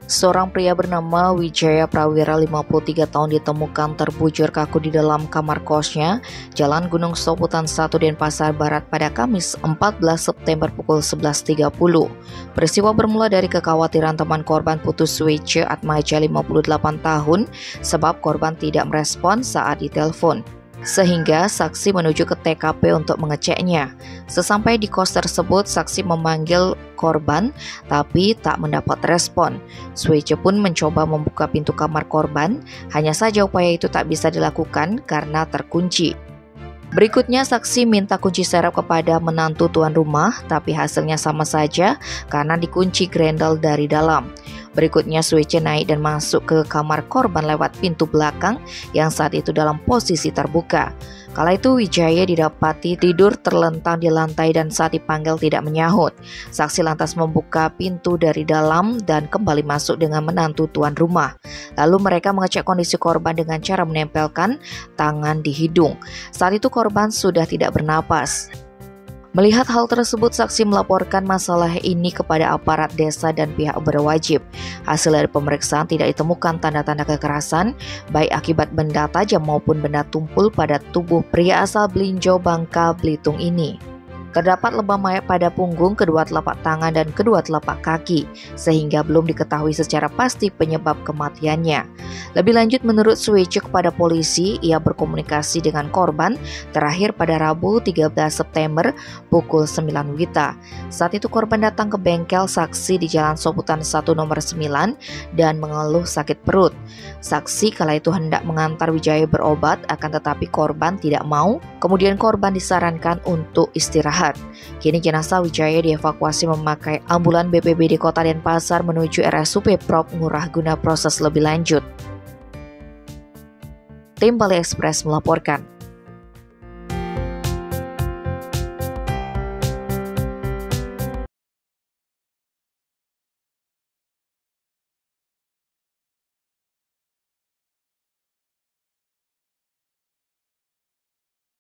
Seorang pria bernama Wijaya Prawira 53 tahun ditemukan terbujur kaku di dalam kamar kosnya, Jalan Gunung Soputan 1 Denpasar Barat pada Kamis 14 September pukul 11.30. Peristiwa bermula dari kekhawatiran teman korban putus Wijaya Atmaja 58 tahun sebab korban tidak merespon saat ditelepon. Sehingga saksi menuju ke TKP untuk mengeceknya. Sesampai di kos tersebut, saksi memanggil korban tapi tak mendapat respon. Swece pun mencoba membuka pintu kamar korban, hanya saja upaya itu tak bisa dilakukan karena terkunci. Berikutnya saksi minta kunci serep kepada menantu tuan rumah, tapi hasilnya sama saja karena dikunci grendel dari dalam. Berikutnya Swece naik dan masuk ke kamar korban lewat pintu belakang yang saat itu dalam posisi terbuka. Kala itu Wijaya didapati tidur terlentang di lantai dan saat dipanggil tidak menyahut. Saksi lantas membuka pintu dari dalam dan kembali masuk dengan menantu tuan rumah. Lalu mereka mengecek kondisi korban dengan cara menempelkan tangan di hidung. Saat itu korban sudah tidak bernapas. Melihat hal tersebut, saksi melaporkan masalah ini kepada aparat desa dan pihak berwajib. Hasil dari pemeriksaan tidak ditemukan tanda-tanda kekerasan, baik akibat benda tajam maupun benda tumpul pada tubuh pria asal Belinjo, Bangka, Belitung ini. Terdapat lebam mayat pada punggung, kedua telapak tangan dan kedua telapak kaki, sehingga belum diketahui secara pasti penyebab kematiannya. Lebih lanjut, menurut Swece kepada polisi, ia berkomunikasi dengan korban terakhir pada Rabu 13 September pukul 9 WITA. Saat itu korban datang ke bengkel saksi di Jalan Soputan 1 nomor 9 dan mengeluh sakit perut. Saksi kala itu hendak mengantar Wijaya berobat, akan tetapi korban tidak mau, kemudian korban disarankan untuk istirahat. Kini jenazah Wijaya dievakuasi memakai ambulan BPBD Kota Denpasar menuju RSUP Prop Ngurah guna proses lebih lanjut. Tim Bali Express melaporkan.